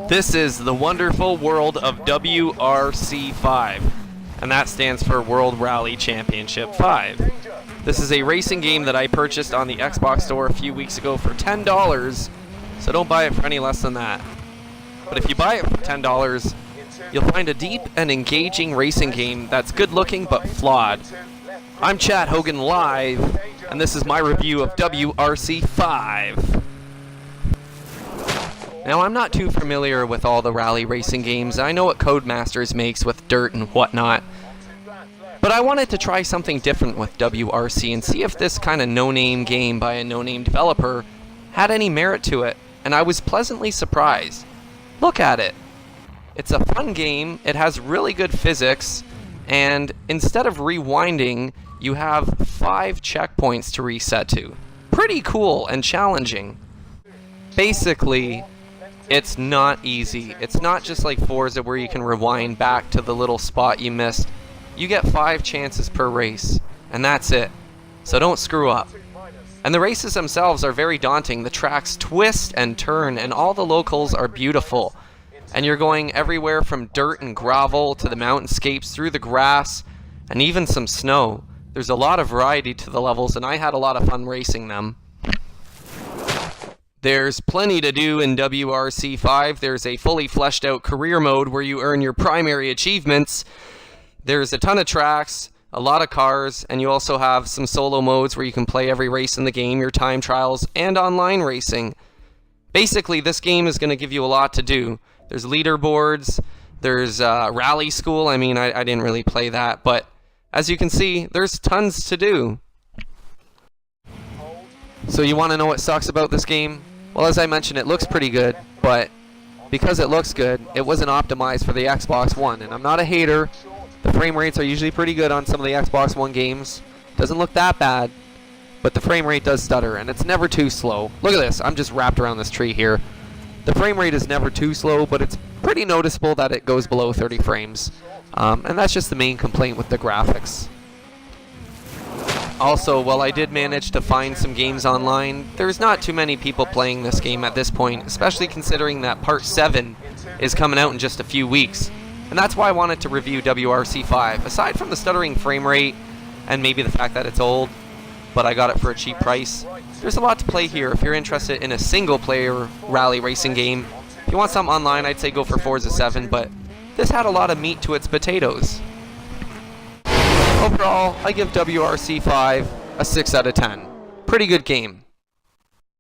This is the wonderful world of WRC5, and that stands for World Rally Championship 5. This is a racing game that I purchased on the Xbox store a few weeks ago for $10, so don't buy it for any less than that. But if you buy it for $10, you'll find a deep and engaging racing game that's good looking but flawed. I'm Chad Hogan Live, and this is my review of WRC5. Now, I'm not too familiar with all the rally racing games. I know what Codemasters makes with dirt and whatnot, but I wanted to try something different with WRC and see if this kind of no-name game by a no-name developer had any merit to it, and I was pleasantly surprised. Look at it. It's a fun game, it has really good physics, and instead of rewinding, you have 5 checkpoints to reset to. Pretty cool and challenging. Basically, it's not easy. It's not just like Forza where you can rewind back to the little spot you missed. You get 5 chances per race, and that's it. So don't screw up. And the races themselves are very daunting. The tracks twist and turn, and all the locals are beautiful. And you're going everywhere from dirt and gravel to the mountainscapes, through the grass, and even some snow. There's a lot of variety to the levels, and I had a lot of fun racing them. There's plenty to do in WRC5. There's a fully fleshed out career mode where you earn your primary achievements. There's a ton of tracks, a lot of cars, and you also have some solo modes where you can play every race in the game, your time trials, and online racing. Basically, this game is going to give you a lot to do. There's leaderboards, there's rally school. I mean, I didn't really play that, but as you can see, there's tons to do. So you want to know what sucks about this game? Well, as I mentioned, it looks pretty good, but because it looks good, it wasn't optimized for the Xbox One. And I'm not a hater. The frame rates are usually pretty good on some of the Xbox One games. Doesn't look that bad, but the frame rate does stutter, and it's never too slow. Look at this. I'm just wrapped around this tree here. The frame rate is never too slow, but it's pretty noticeable that it goes below 30 frames. And that's just the main complaint with the graphics. Also, while I did manage to find some games online, there's not too many people playing this game at this point, especially considering that Part 7 is coming out in just a few weeks. And that's why I wanted to review WRC5. Aside from the stuttering frame rate, and maybe the fact that it's old, but I got it for a cheap price, there's a lot to play here if you're interested in a single-player rally racing game. If you want something online, I'd say go for Forza 7, but this had a lot of meat to its potatoes. Overall, I give WRC5 a 6 out of 10. Pretty good game.